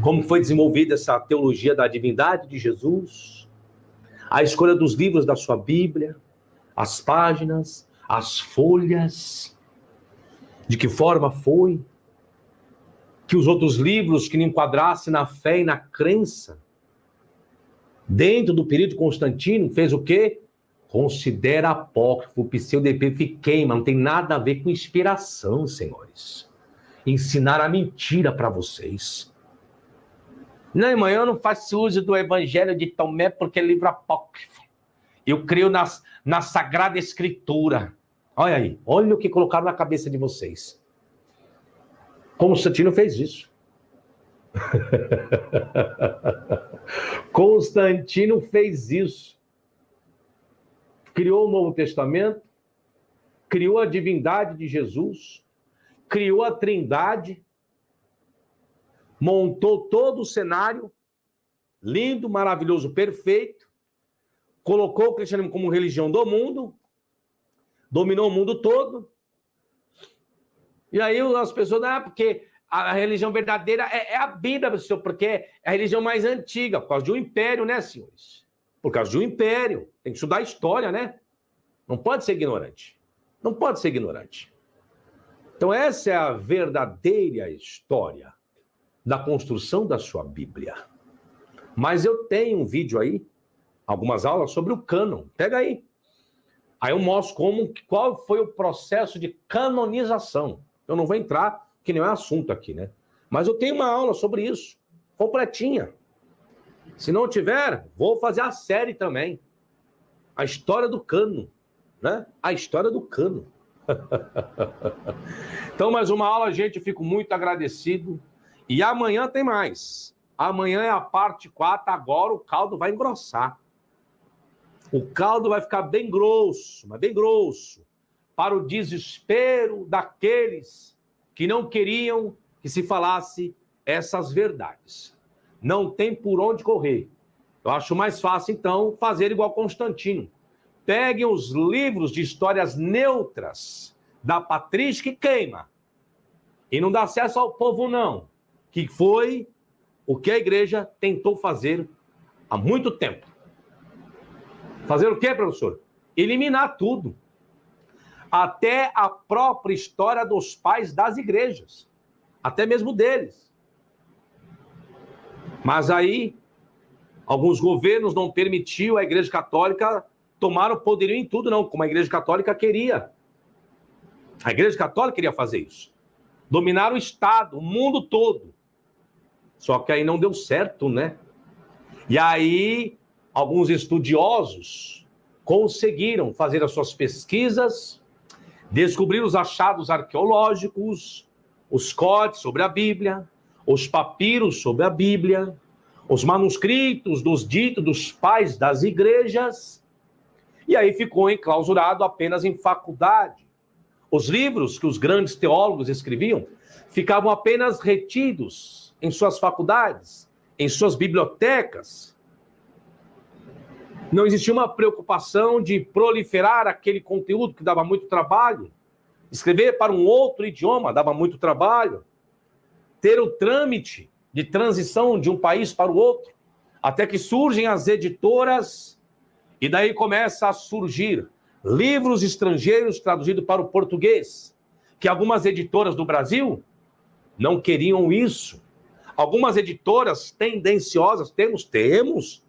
como foi desenvolvida essa teologia da divindade de Jesus, a escolha dos livros da sua Bíblia, as páginas, as folhas, de que forma foi, que os outros livros que não enquadrassem na fé e na crença, dentro do período de Constantino, fez o quê? Considera apócrifo, pseudepífano, queima, não tem nada a ver com inspiração, senhores. Ensinar a mentira para vocês. Não, irmão, eu não faço uso do Evangelho de Tomé porque é livro apócrifo. Eu creio na Sagrada Escritura. Olha aí, olha o que colocaram na cabeça de vocês. Constantino fez isso. Constantino fez isso. Criou o Novo Testamento, criou a divindade de Jesus, criou a Trindade, montou todo o cenário, lindo, maravilhoso, perfeito, colocou o cristianismo como religião do mundo, dominou o mundo todo. E aí as pessoas, porque a religião verdadeira é a Bíblia, professor, porque é a religião mais antiga, por causa de um império, né, senhores? Por causa de um império. Tem que estudar a história, né? Não pode ser ignorante. Não pode ser ignorante. Então essa é a verdadeira história da construção da sua Bíblia. Mas eu tenho um vídeo aí, algumas aulas sobre o cânon. Pega aí. Aí eu mostro qual foi o processo de canonização. Eu não vou entrar, que não é assunto aqui, né? Mas eu tenho uma aula sobre isso, completinha. Se não tiver, vou fazer a série também. A história do cânon, né? A história do cânon. Então, mais uma aula, gente. Fico muito agradecido. E amanhã tem mais. Amanhã é a parte 4. Agora o caldo vai engrossar. O caldo vai ficar bem grosso, mas bem grosso, para o desespero daqueles que não queriam que se falasse essas verdades. Não tem por onde correr. Eu acho mais fácil, então, fazer igual Constantino. Peguem os livros de histórias neutras da patrística e queima. E não dá acesso ao povo, não. Que foi o que a igreja tentou fazer há muito tempo. Fazer o quê, professor? Eliminar tudo. Até a própria história dos pais das igrejas. Até mesmo deles. Mas aí, alguns governos não permitiam a igreja católica tomar o poderio em tudo, não, como a igreja católica queria. A igreja católica queria fazer isso. Dominar o Estado, o mundo todo. Só que aí não deu certo, né? E aí, alguns estudiosos conseguiram fazer as suas pesquisas, descobrir os achados arqueológicos, os códices sobre a Bíblia, os papiros sobre a Bíblia, os manuscritos dos ditos dos pais das igrejas, e aí ficou enclausurado apenas em faculdade. Os livros que os grandes teólogos escreviam ficavam apenas retidos em suas faculdades, em suas bibliotecas. Não existia uma preocupação de proliferar aquele conteúdo que dava muito trabalho. Escrever para um outro idioma dava muito trabalho. Ter o trâmite de transição de um país para o outro. Até que surgem as editoras e daí começa a surgir livros estrangeiros traduzidos para o português. Que algumas editoras do Brasil não queriam isso. Algumas editoras tendenciosas, temos,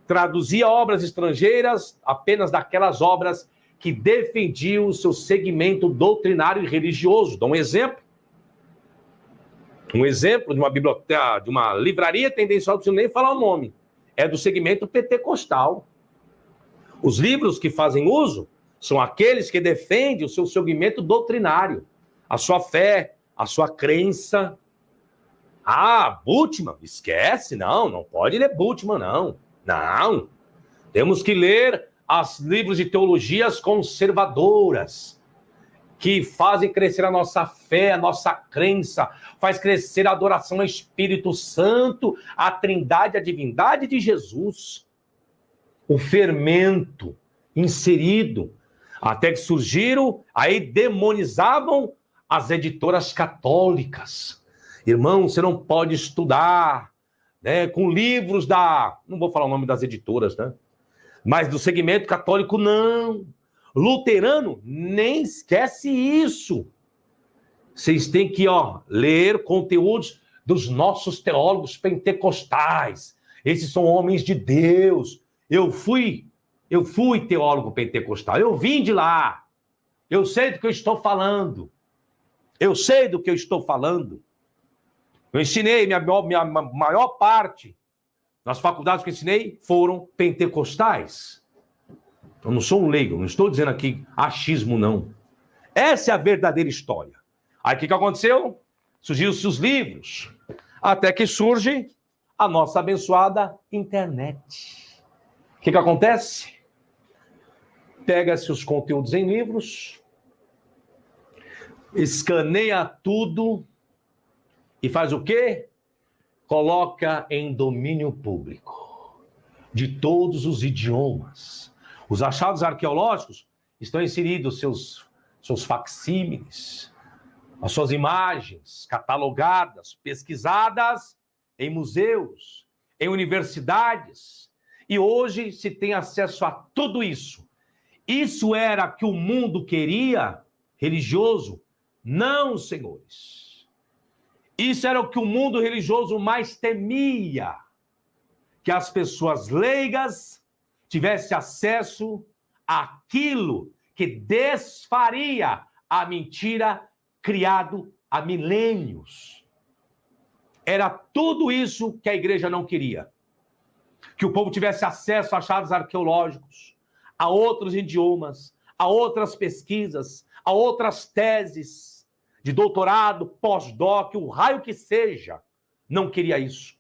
traduzia obras estrangeiras apenas daquelas obras que defendiam o seu segmento doutrinário e religioso. Dou um exemplo. Um exemplo de uma biblioteca, de uma livraria tendenciosa, não preciso nem falar o nome. É do segmento pentecostal. Os livros que fazem uso são aqueles que defendem o seu segmento doutrinário, a sua fé, a sua crença. Ah, Bultmann, esquece, não pode ler Bultmann, não. Não, temos que ler os livros de teologias conservadoras, que fazem crescer a nossa fé, a nossa crença, faz crescer a adoração ao Espírito Santo, a Trindade, a divindade de Jesus. O fermento inserido, até que surgiram, aí demonizavam as editoras católicas. Irmão, você não pode estudar, né, com livros não vou falar o nome das editoras, né? Mas do segmento católico, não. Luterano, nem esquece isso. Vocês têm que, ler conteúdos dos nossos teólogos pentecostais. Esses são homens de Deus. Eu fui teólogo pentecostal. Eu vim de lá. Eu sei do que eu estou falando. Eu ensinei, minha maior parte nas faculdades que eu ensinei foram pentecostais. Eu não sou um leigo, não estou dizendo aqui achismo, não. Essa é a verdadeira história. Aí o que aconteceu? Surgiram-se os livros, até que surge a nossa abençoada internet. O que acontece? Pega-se os conteúdos em livros, escaneia tudo e faz o quê? Coloca em domínio público, de todos os idiomas. Os achados arqueológicos estão inseridos seus facsímiles, as suas imagens catalogadas, pesquisadas em museus, em universidades. E hoje se tem acesso a tudo isso. Isso era que o mundo queria, religioso? Não, senhores. Isso era o que o mundo religioso mais temia. Que as pessoas leigas tivessem acesso àquilo que desfaria a mentira criado há milênios. Era tudo isso que a igreja não queria. Que o povo tivesse acesso a achados arqueológicos, a outros idiomas, a outras pesquisas, a outras teses de doutorado, pós-doc, o raio que seja. Não queria isso.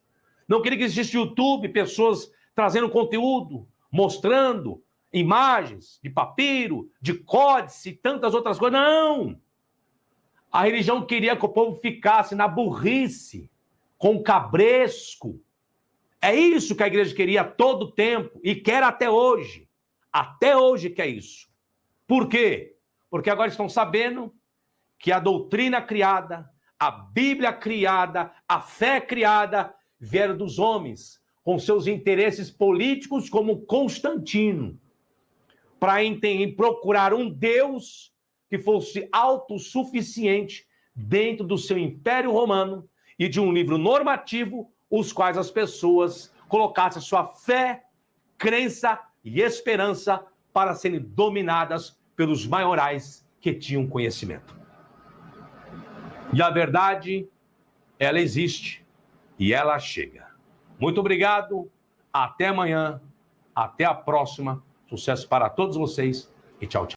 Não queria que existisse YouTube, pessoas trazendo conteúdo, mostrando imagens de papiro, de códice e tantas outras coisas. Não! A religião queria que o povo ficasse na burrice, com o cabresco. É isso que a igreja queria todo o tempo e quer até hoje. Até hoje quer isso. Por quê? Porque agora estão sabendo que a doutrina criada, a Bíblia criada, a fé criada, vieram dos homens, com seus interesses políticos como Constantino, para procurar um Deus que fosse autossuficiente dentro do seu Império Romano e de um livro normativo, os quais as pessoas colocassem sua fé, crença e esperança para serem dominadas pelos maiorais que tinham conhecimento. E a verdade, ela existe e ela chega. Muito obrigado, até amanhã, até a próxima. Sucesso para todos vocês e tchau, tchau.